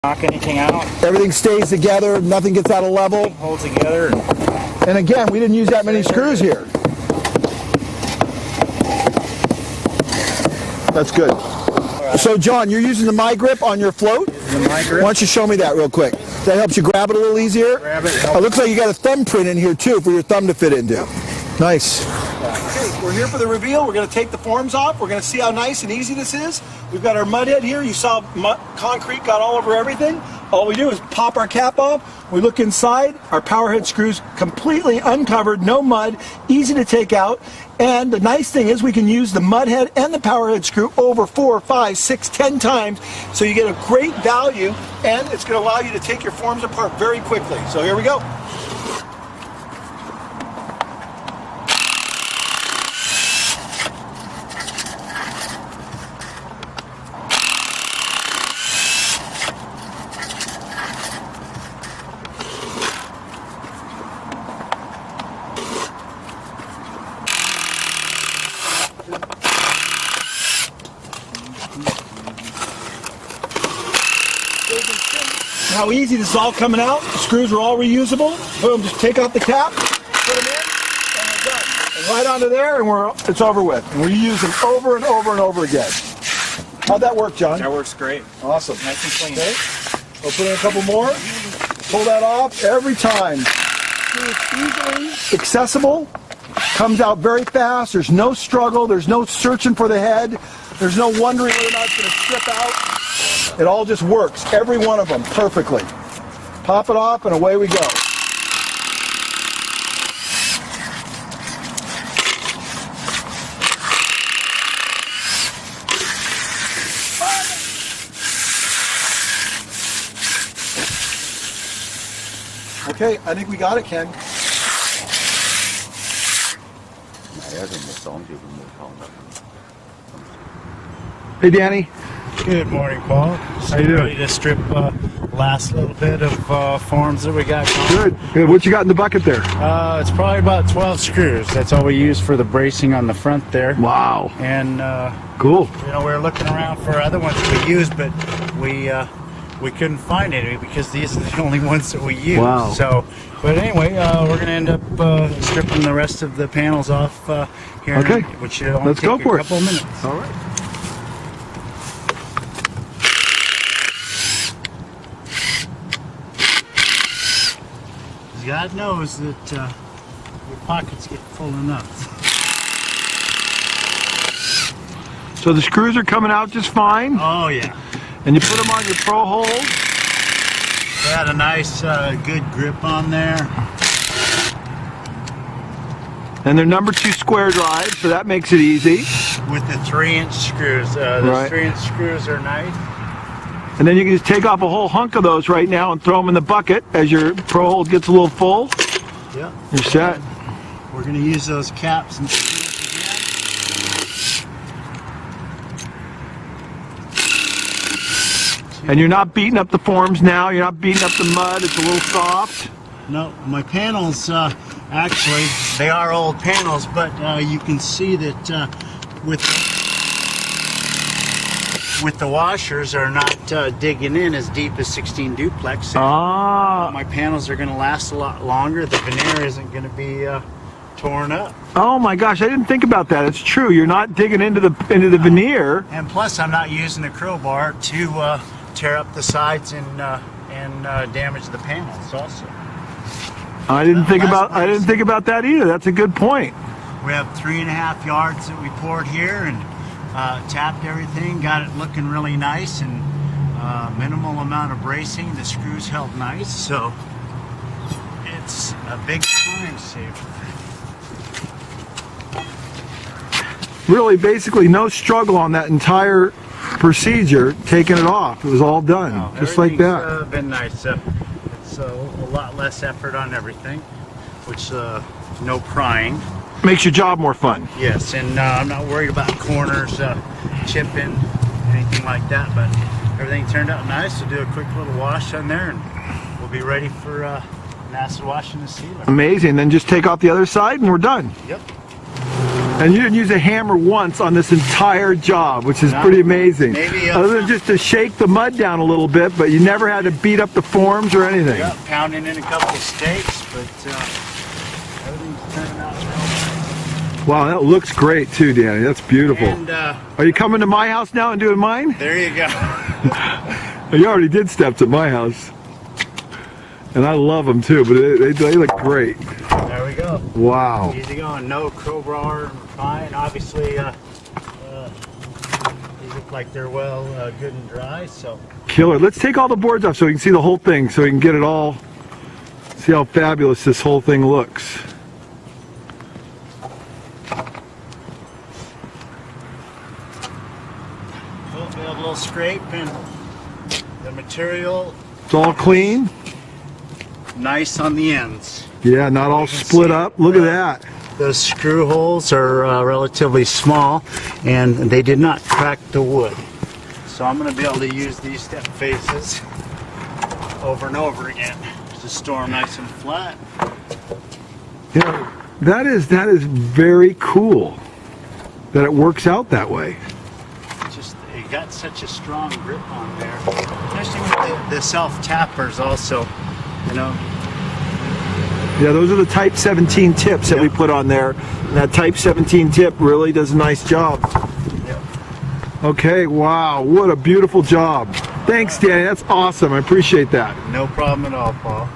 knock anything out. Everything stays together, nothing gets out of level. Holds together. And again, we didn't use that many screws here. That's good. So John, you're using the My Grip on your float? The My Grip. Why don't you show me that real quick? That helps you grab it a little easier? Grab it. It looks like you got a thumbprint in here too for your thumb to fit into. Nice. Okay, we're here for the reveal. We're going to take the forms off. We're going to see how nice and easy this is. We've got our MudHead here. You saw concrete got all over everything. All we do is pop our cap off. We look inside. Our power head screws completely uncovered, no mud, easy to take out. And the nice thing is we can use the MudHead and the power head screw over 4, 5, 6, 10 times. So you get a great value, and it's going to allow you to take your forms apart very quickly. So here we go. How easy this is all coming out. The screws are all reusable. Boom, just take off the cap, put them in, and we're done. And right onto there, and it's over with. And we use them over and over and over again. How'd that work, John? That works great. Awesome. Nice and clean. Okay. We'll put in a couple more. Pull that off every time. It's easily accessible. Comes out very fast. There's no struggle. There's no searching for the head. There's no wondering whether or not it's going to strip out. It all just works, every one of them, perfectly. Pop it off and away we go. Okay, I think we got it, Ken. Hey, Danny. Good morning, Paul. How you doing? Ready to strip last little bit of forms that we got going. Good. Good. What you got in the bucket there? It's probably about 12 screws. That's all we use for the bracing on the front there. Wow. And cool. you know, we were looking around for other ones that we used, but we couldn't find any because these are the only ones that we use. Wow. So, but anyway, we're going to end up stripping the rest of the panels off here. Okay. Which should only Let's take go for a couple of minutes. All right. God knows that your pockets get full enough. So the screws are coming out just fine. Oh yeah. And you put them on your pro hold. They had a nice good grip on there. And they're number 2 square drive, so that makes it easy. With the 3-inch screws. Those Right. 3-inch screws are nice. And then you can just take off a whole hunk of those right now and throw them in the bucket as your pro hold gets a little full. Yep. You're set. We're going to use those caps and screws again. And you're not beating up the forms now. You're not beating up the mud. It's a little soft. No, my panels, actually, they are old panels, but you can see that with the washers are not digging in as deep as 16 duplex. My panels are going to last a lot longer. The veneer isn't going to be torn up. Oh my gosh, I didn't think about that. It's true. You're not digging into the veneer. And plus, I'm not using the crowbar to tear up the sides and damage the panels also. I didn't think about that either. That's a good point. We have 3.5 yards that we poured here and tapped everything, got it looking really nice, and minimal amount of bracing. The screws held nice, so it's a big time saver. Really, basically no struggle on that entire procedure, taking it off. It was all done, No, just like that. Everything's been nice. It's a lot less effort on everything, which no prying. Makes your job more fun. Yes, and I'm not worried about corners chipping, anything like that, but everything turned out nice. We'll do a quick little wash on there and we'll be ready for an acid wash and a sealer. Amazing. Then just take off the other side and we're done. Yep. And you didn't use a hammer once on this entire job, which is pretty amazing. Maybe, other than just to shake the mud down a little bit, but you never had to beat up the forms or anything. Yeah, pounding in a couple of stakes, but everything's turning out well. Wow, that looks great too, Danny. That's beautiful. And are you coming to my house now and doing mine? there you go. You already did steps at my house. And I love them too, but they look great. There we go. Wow. Easy going, no crowbar, fine. Obviously, these look like they're well good and dry, so. Killer. Let's take all the boards off so we can see the whole thing, so we can get it all, see how fabulous this whole thing looks. We have a little scrape and the material. It's all clean. Nice on the ends. Yeah, not all split up. Look at that. Those screw holes are relatively small and they did not crack the wood. So I'm going to be able to use these step faces over and over again to store them nice and flat. Yeah, that is very cool that it works out that way. Just it got such a strong grip on there, especially with the self tappers also, you know. Yeah, those are the Type 17 tips that we put on there. And that Type 17 tip really does a nice job. Yep. Okay, wow, what a beautiful job. Thanks, Danny. That's awesome. I appreciate that. No problem at all, Paul.